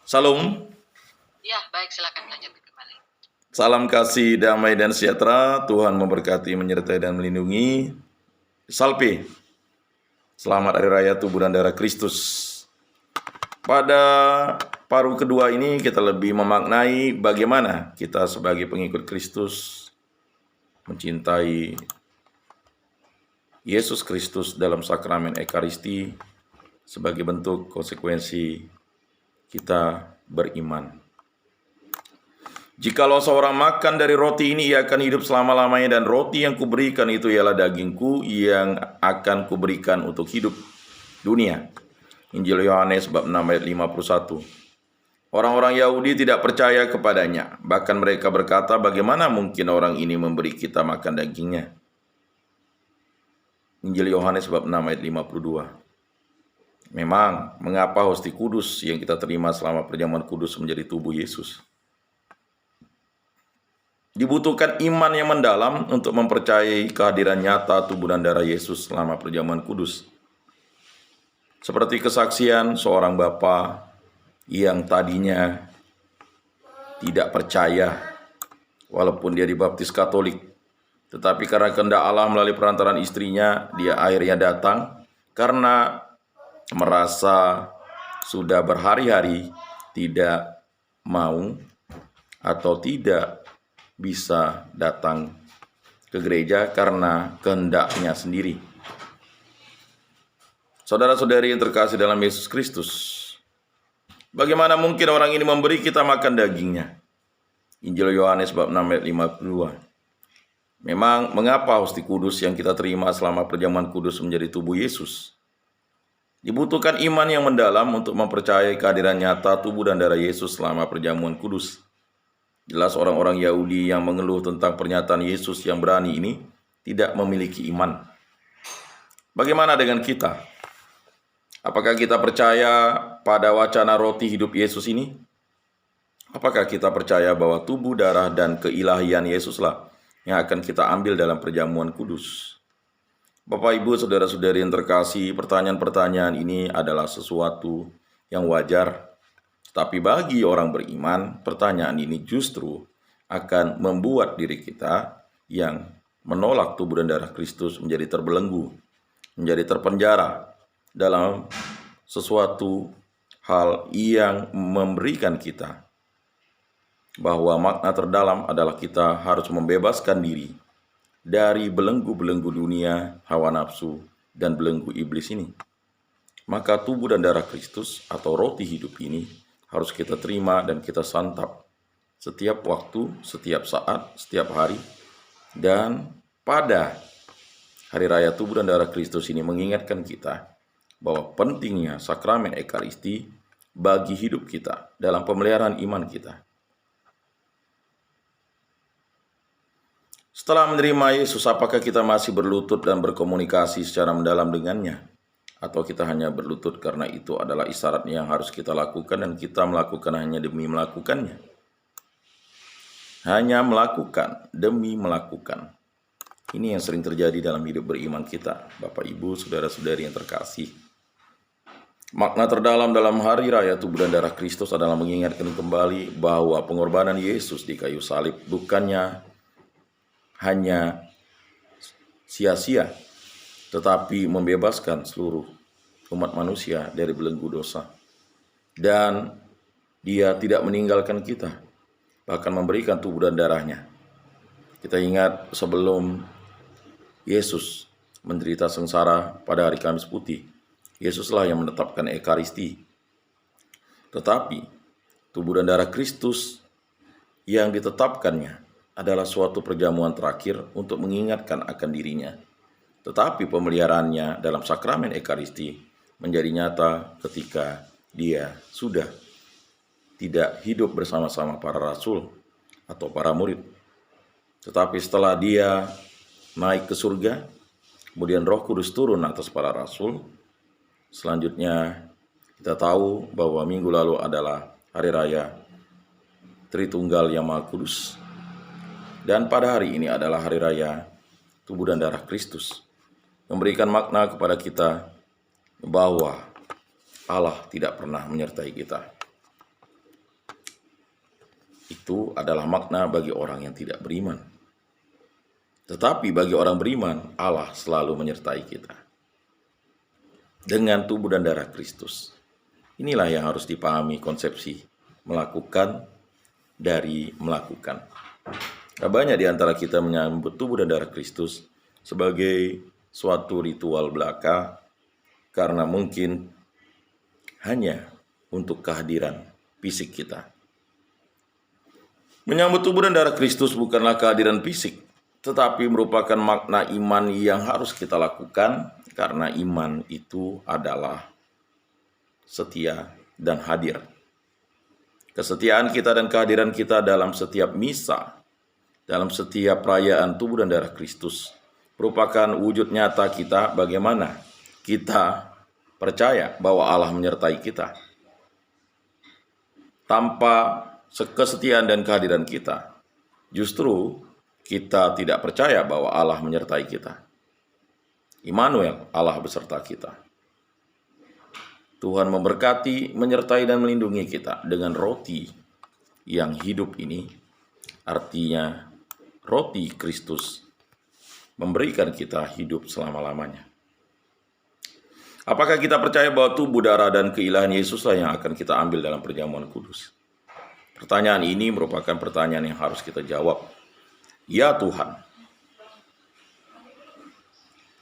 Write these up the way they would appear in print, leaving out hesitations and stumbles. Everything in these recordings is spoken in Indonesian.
Salam, Ya, baik, silakan lanjutkan kembali. salam kasih, damai dan sejahtera. Tuhan memberkati, menyertai dan melindungi. Salve, selamat Hari Raya Tubuh dan Darah Kristus. Pada paruh kedua ini kita lebih memaknai bagaimana kita sebagai pengikut Kristus mencintai Yesus Kristus dalam sakramen Ekaristi sebagai bentuk konsekuensi kita beriman. Jikalau seorang makan dari roti ini, ia akan hidup selama-lamanya, dan roti yang kuberikan itu ialah dagingku yang akan kuberikan untuk hidup dunia. Injil Yohanes bab 6 ayat 51. Orang-orang Yahudi tidak percaya kepadanya. Bahkan mereka berkata, bagaimana mungkin orang ini memberi kita makan dagingnya? Injil Yohanes bab 6 ayat 52. Memang, mengapa hosti kudus yang kita terima selama perjamuan kudus menjadi tubuh Yesus? Dibutuhkan iman yang mendalam untuk mempercayai kehadiran nyata tubuh dan darah Yesus selama perjamuan kudus. Seperti kesaksian seorang bapa yang tadinya tidak percaya walaupun dia dibaptis Katolik. Tetapi karena kehendak Allah melalui perantaran istrinya, dia akhirnya datang karena merasa sudah berhari-hari tidak mau atau tidak bisa datang ke gereja karena kehendaknya sendiri. Saudara-saudari yang terkasih dalam Yesus Kristus, bagaimana mungkin orang ini memberi kita makan dagingnya? Injil Yohanes bab 6 ayat 52. Memang, mengapa hosti kudus yang kita terima selama perjamuan kudus menjadi tubuh Yesus? Dibutuhkan iman yang mendalam untuk mempercayai kehadiran nyata tubuh dan darah Yesus selama perjamuan kudus. Jelas orang-orang Yahudi yang mengeluh tentang pernyataan Yesus yang berani ini tidak memiliki iman. Bagaimana dengan kita? Apakah kita percaya pada wacana roti hidup Yesus ini? Apakah kita percaya bahwa tubuh, darah, dan keilahian Yesuslah yang akan kita ambil dalam perjamuan kudus? Bapak, Ibu, saudara-saudari yang terkasih, pertanyaan-pertanyaan ini adalah sesuatu yang wajar. Tapi bagi orang beriman, pertanyaan ini justru akan membuat diri kita yang menolak tubuh dan darah Kristus menjadi terbelenggu, menjadi terpenjara dalam sesuatu hal yang memberikan kita bahwa makna terdalam adalah kita harus membebaskan diri dari belenggu-belenggu dunia, hawa nafsu, dan belenggu iblis ini. Maka tubuh dan darah Kristus atau roti hidup ini harus kita terima dan kita santap setiap waktu, setiap saat, setiap hari. Dan pada Hari Raya Tubuh dan Darah Kristus ini mengingatkan kita bahwa pentingnya sakramen Ekaristi bagi hidup kita dalam pemeliharaan iman kita. Setelah menerima Yesus, apakah kita masih berlutut dan berkomunikasi secara mendalam dengannya? Atau kita hanya berlutut karena itu adalah isyarat yang harus kita lakukan dan kita melakukan hanya demi melakukannya? Hanya melakukan demi melakukan. Ini yang sering terjadi dalam hidup beriman kita, Bapak, Ibu, saudara-saudari yang terkasih. Makna terdalam dalam Hari Raya Tubuh dan Darah Kristus adalah mengingatkan kembali bahwa pengorbanan Yesus di kayu salib bukannya hanya sia-sia, tetapi membebaskan seluruh umat manusia dari belenggu dosa. Dan dia tidak meninggalkan kita, bahkan memberikan tubuh dan darahnya. Kita ingat sebelum Yesus menderita sengsara pada hari Kamis Putih, Yesuslah yang menetapkan Ekaristi. Tetapi tubuh dan darah Kristus yang ditetapkannya adalah suatu perjamuan terakhir untuk mengingatkan akan dirinya. Tetapi pemeliharaannya dalam sakramen Ekaristi menjadi nyata ketika dia sudah tidak hidup bersama-sama para rasul atau para murid. Tetapi setelah dia naik ke surga, kemudian Roh Kudus turun atas para rasul. Selanjutnya kita tahu bahwa minggu lalu adalah Hari Raya Tritunggal yang Maha Kudus. Dan pada hari ini adalah Hari Raya Tubuh dan Darah Kristus, memberikan makna kepada kita bahwa Allah tidak pernah menyertai kita. Itu adalah makna bagi orang yang tidak beriman. Tetapi bagi orang beriman, Allah selalu menyertai kita dengan tubuh dan darah Kristus. Inilah yang harus dipahami konsepsi melakukan dari melakukan. Nah, banyak di antara kita menyambut tubuh dan darah Kristus sebagai suatu ritual belaka karena mungkin hanya untuk kehadiran fisik kita. Menyambut tubuh dan darah Kristus bukanlah kehadiran fisik, tetapi merupakan makna iman yang harus kita lakukan karena iman itu adalah setia dan hadir. Kesetiaan kita dan kehadiran kita dalam setiap misa, dalam setiap perayaan tubuh dan darah Kristus merupakan wujud nyata kita bagaimana kita percaya bahwa Allah menyertai kita. Tanpa kesetiaan dan kehadiran kita, justru kita tidak percaya bahwa Allah menyertai kita. Immanuel, Allah beserta kita. Tuhan memberkati, menyertai, dan melindungi kita dengan roti yang hidup ini, artinya roti Kristus memberikan kita hidup selama-lamanya. Apakah kita percaya bahwa tubuh, darah, dan keilahian Yesuslah yang akan kita ambil dalam perjamuan kudus? Pertanyaan ini merupakan pertanyaan yang harus kita jawab. Ya Tuhan.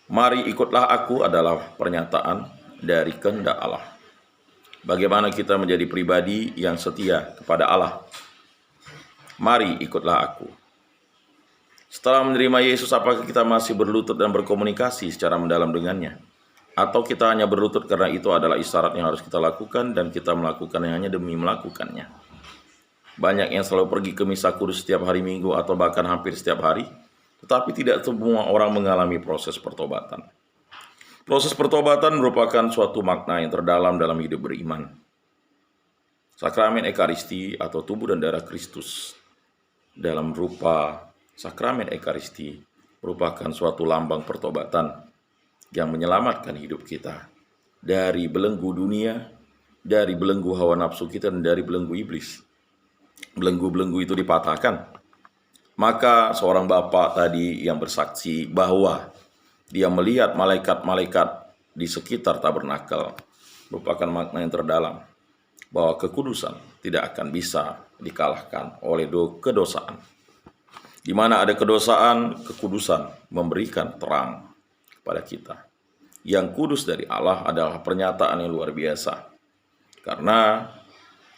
Mari ikutlah aku adalah pernyataan dari kehendak Allah. Bagaimana kita menjadi pribadi yang setia kepada Allah? Mari ikutlah aku. Setelah menerima Yesus, apakah kita masih berlutut dan berkomunikasi secara mendalam dengannya? Atau kita hanya berlutut karena itu adalah isyarat yang harus kita lakukan dan kita melakukannya hanya demi melakukannya? Banyak yang selalu pergi ke misa kudus setiap hari Minggu atau bahkan hampir setiap hari, tetapi tidak semua orang mengalami proses pertobatan. Proses pertobatan merupakan suatu makna yang terdalam dalam hidup beriman. Sakramen Ekaristi atau tubuh dan darah Kristus dalam rupa sakramen Ekaristi merupakan suatu lambang pertobatan yang menyelamatkan hidup kita dari belenggu dunia, dari belenggu hawa nafsu kita, dan dari belenggu iblis. Belenggu-belenggu itu dipatahkan. Maka seorang bapak tadi yang bersaksi bahwa dia melihat malaikat-malaikat di sekitar tabernakel merupakan makna yang terdalam bahwa kekudusan tidak akan bisa dikalahkan oleh kedosaan. Di mana ada kedosaan, kekudusan memberikan terang kepada kita. Yang kudus dari Allah adalah pernyataan yang luar biasa. Karena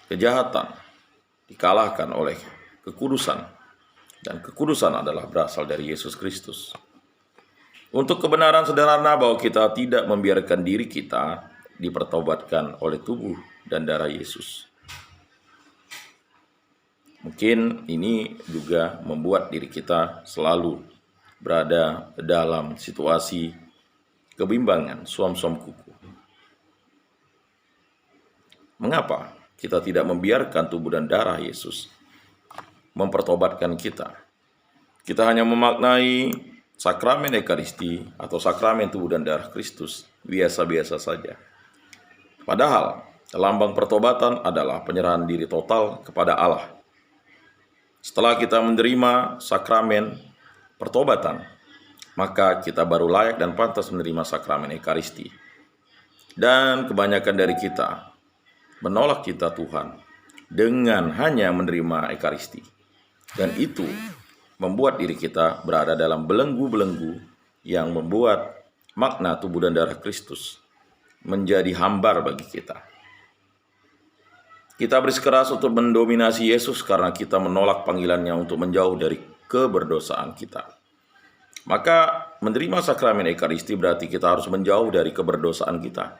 kejahatan dikalahkan oleh kekudusan, dan kekudusan adalah berasal dari Yesus Kristus. Untuk kebenaran sederhana bahwa kita tidak membiarkan diri kita dipertobatkan oleh tubuh dan darah Yesus. Mungkin ini juga membuat diri kita selalu berada dalam situasi kebimbangan, suam-suam kuku. Mengapa kita tidak membiarkan tubuh dan darah Yesus mempertobatkan kita? Kita hanya memaknai sakramen Ekaristi atau sakramen tubuh dan darah Kristus biasa-biasa saja. Padahal lambang pertobatan adalah penyerahan diri total kepada Allah. Setelah kita menerima sakramen pertobatan, maka kita baru layak dan pantas menerima sakramen Ekaristi. Dan kebanyakan dari kita menolak cinta Tuhan dengan hanya menerima Ekaristi. Dan itu membuat diri kita berada dalam belenggu-belenggu yang membuat makna tubuh dan darah Kristus menjadi hambar bagi kita. Kita bersikeras untuk mendominasi Yesus karena kita menolak panggilannya untuk menjauh dari keberdosaan kita. Maka menerima sakramen Ekaristi berarti kita harus menjauh dari keberdosaan kita.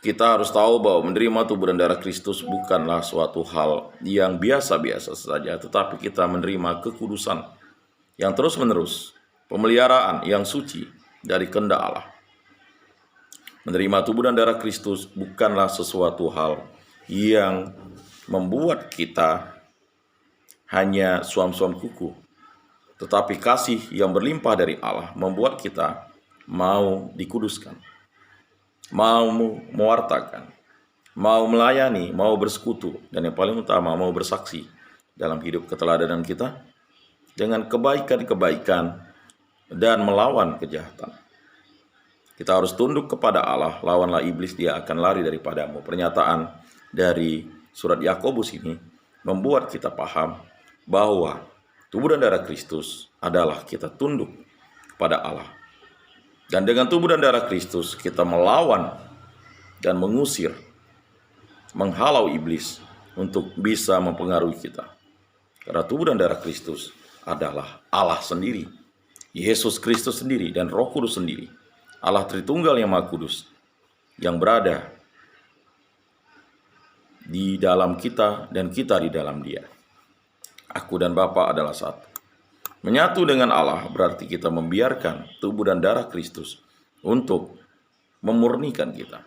Kita harus tahu bahwa menerima tubuh dan darah Kristus bukanlah suatu hal yang biasa-biasa saja, tetapi kita menerima kekudusan yang terus-menerus, pemeliharaan yang suci dari kehendak Allah. Menerima tubuh dan darah Kristus bukanlah sesuatu hal yang membuat kita hanya suam-suam kuku, tetapi kasih yang berlimpah dari Allah membuat kita mau dikuduskan, mau mewartakan, mau melayani, mau bersekutu, dan yang paling utama mau bersaksi dalam hidup keteladanan kita dengan kebaikan-kebaikan dan melawan kejahatan. Kita harus tunduk kepada Allah, lawanlah iblis, dia akan lari daripadamu. Pernyataan dari surat Yakobus ini membuat kita paham bahwa tubuh dan darah Kristus adalah kita tunduk kepada Allah. Dan dengan tubuh dan darah Kristus kita melawan dan mengusir, menghalau iblis untuk bisa mempengaruhi kita. Karena tubuh dan darah Kristus adalah Allah sendiri, Yesus Kristus sendiri, dan Roh Kudus sendiri. Allah Tritunggal yang Maha Kudus yang berada di dalam kita dan kita di dalam Dia. Aku dan Bapa adalah satu. Menyatu dengan Allah berarti kita membiarkan tubuh dan darah Kristus untuk memurnikan kita.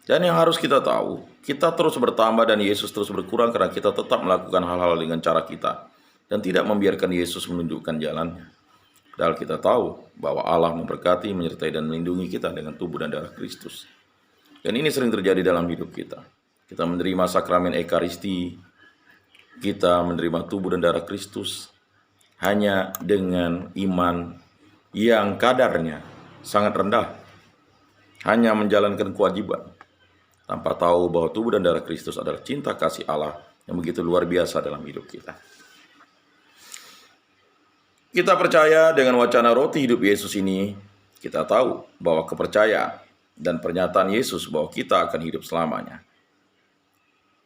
Dan yang harus kita tahu, kita terus bertambah dan Yesus terus berkurang karena kita tetap melakukan hal-hal dengan cara kita dan tidak membiarkan Yesus menunjukkan jalannya. Padahal kita tahu bahwa Allah memberkati, menyertai, dan melindungi kita dengan tubuh dan darah Kristus. Dan ini sering terjadi dalam hidup kita. Kita menerima sakramen Ekaristi, kita menerima tubuh dan darah Kristus hanya dengan iman yang kadarnya sangat rendah, hanya menjalankan kewajiban, tanpa tahu bahwa tubuh dan darah Kristus adalah cinta kasih Allah yang begitu luar biasa dalam hidup kita. Kita percaya dengan wacana roti hidup Yesus ini, kita tahu bahwa kepercayaan dan pernyataan Yesus bahwa kita akan hidup selamanya.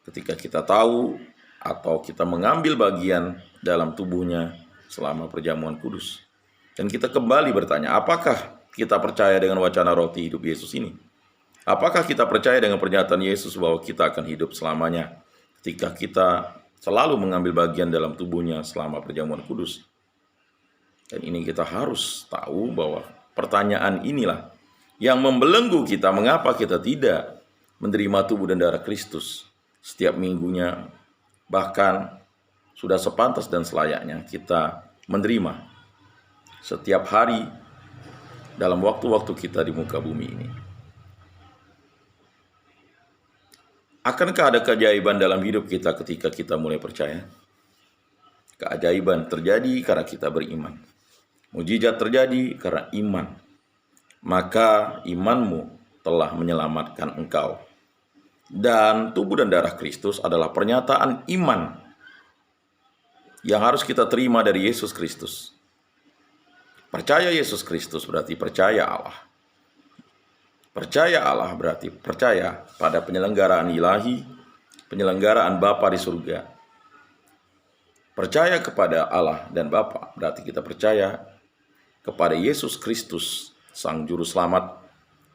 Ketika kita tahu atau kita mengambil bagian dalam tubuhnya selama perjamuan kudus. Dan kita kembali bertanya, apakah kita percaya dengan wacana roti hidup Yesus ini? Apakah kita percaya dengan pernyataan Yesus bahwa kita akan hidup selamanya ketika kita selalu mengambil bagian dalam tubuhnya selama perjamuan kudus? Dan ini kita harus tahu bahwa pertanyaan inilah yang membelenggu kita mengapa kita tidak menerima tubuh dan darah Kristus setiap minggunya, bahkan sudah sepantas dan selayaknya kita menerima setiap hari dalam waktu-waktu kita di muka bumi ini. Akankah ada keajaiban dalam hidup kita ketika kita mulai percaya? Keajaiban terjadi karena kita beriman. Mujizat terjadi karena iman. Maka imanmu telah menyelamatkan engkau. Dan tubuh dan darah Kristus adalah pernyataan iman yang harus kita terima dari Yesus Kristus. Percaya Yesus Kristus berarti percaya Allah. Percaya Allah berarti percaya pada penyelenggaraan ilahi, penyelenggaraan Bapa di surga. Percaya kepada Allah dan Bapa berarti kita percaya kepada Yesus Kristus, Sang Juru Selamat,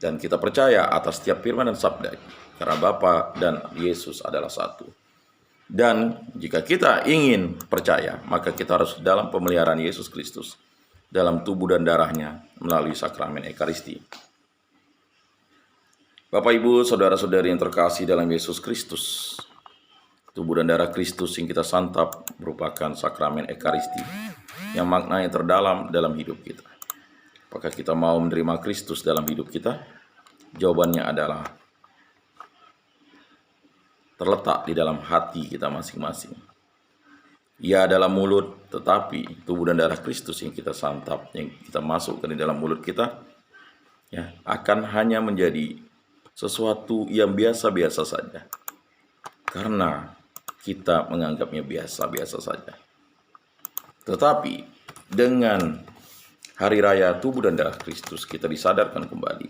dan kita percaya atas setiap firman dan sabda, karena Bapa dan Yesus adalah satu. Dan jika kita ingin percaya, maka kita harus dalam pemeliharaan Yesus Kristus, dalam tubuh dan darahnya, melalui sakramen Ekaristi. Bapak, Ibu, saudara-saudari yang terkasih dalam Yesus Kristus, tubuh dan darah Kristus yang kita santap merupakan sakramen Ekaristi yang maknanya terdalam dalam hidup kita. Apakah kita mau menerima Kristus dalam hidup kita? Jawabannya adalah terletak di dalam hati kita masing-masing. Ia dalam mulut, tetapi tubuh dan darah Kristus yang kita santap, yang kita masukkan di dalam mulut kita, ya, akan hanya menjadi sesuatu yang biasa-biasa saja. Karena kita menganggapnya biasa-biasa saja. Tetapi dengan hari raya tubuh dan darah Kristus kita disadarkan kembali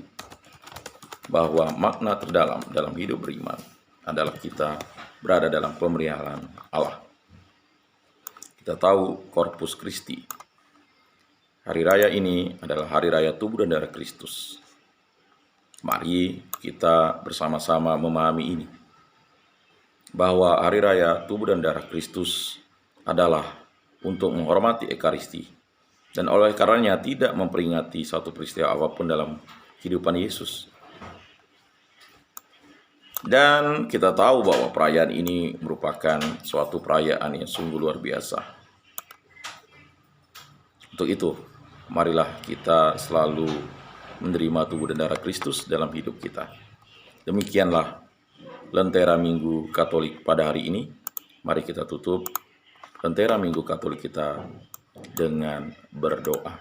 bahwa makna terdalam dalam hidup beriman adalah kita berada dalam pemeliharaan Allah. Kita tahu Corpus Christi. Hari raya ini adalah hari raya tubuh dan darah Kristus. Mari kita bersama-sama memahami ini, bahwa hari raya tubuh dan darah Kristus adalah untuk menghormati Ekaristi, dan oleh karenanya tidak memperingati satu peristiwa apapun dalam kehidupan Yesus. Dan kita tahu bahwa perayaan ini merupakan suatu perayaan yang sungguh luar biasa. Untuk itu, marilah kita selalu menerima tubuh dan darah Kristus dalam hidup kita. Demikianlah Lentera Minggu Katolik pada hari ini. Mari kita tutup Lentera Minggu Katolik kita dengan berdoa.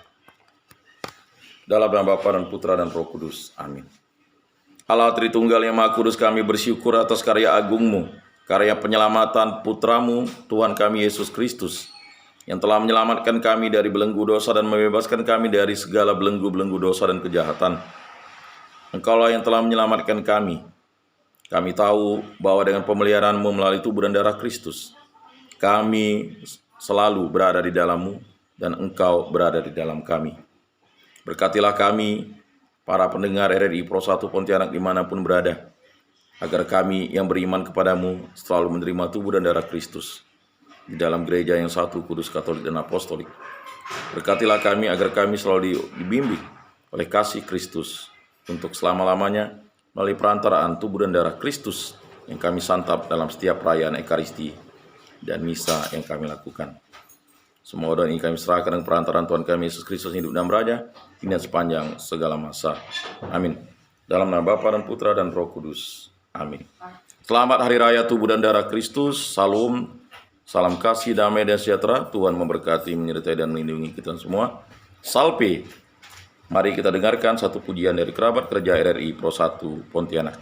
Dalam nama Bapa dan Putra dan Roh Kudus. Amin. Allah Tritunggal yang Maha Kudus, kami bersyukur atas karya agung-Mu, karya penyelamatan Putramu, Tuhan kami Yesus Kristus, yang telah menyelamatkan kami dari belenggu dosa dan membebaskan kami dari segala belenggu-belenggu dosa dan kejahatan. Engkaulah yang telah menyelamatkan kami. Kami tahu bahwa dengan pemeliharaan-Mu melalui tubuh dan darah Kristus, kami selalu berada di dalam-Mu dan Engkau berada di dalam kami. Berkatilah kami, para pendengar RRI Pro 1 Pontianak dimanapun berada, agar kami yang beriman kepadamu selalu menerima tubuh dan darah Kristus di dalam gereja yang satu, kudus, katolik, dan apostolik. Berkatilah kami agar kami selalu dibimbing oleh kasih Kristus untuk selama-lamanya melalui perantaraan tubuh dan darah Kristus yang kami santap dalam setiap perayaan Ekaristi dan misa yang kami lakukan. Semua doa ini kami serahkan dengan perantaraan Tuhan kami Yesus Kristus hidup dan beraja kini dan sepanjang segala masa. Amin. Dalam nama Bapa dan Putra dan Roh Kudus. Amin. Selamat Hari Raya Tubuh dan Darah Kristus. Salam, salam kasih, damai, dan sejahtera. Tuhan memberkati, menyertai, dan melindungi kita semua. Salve. Mari kita dengarkan satu pujian dari kerabat kerja RRI Pro 1 Pontianak.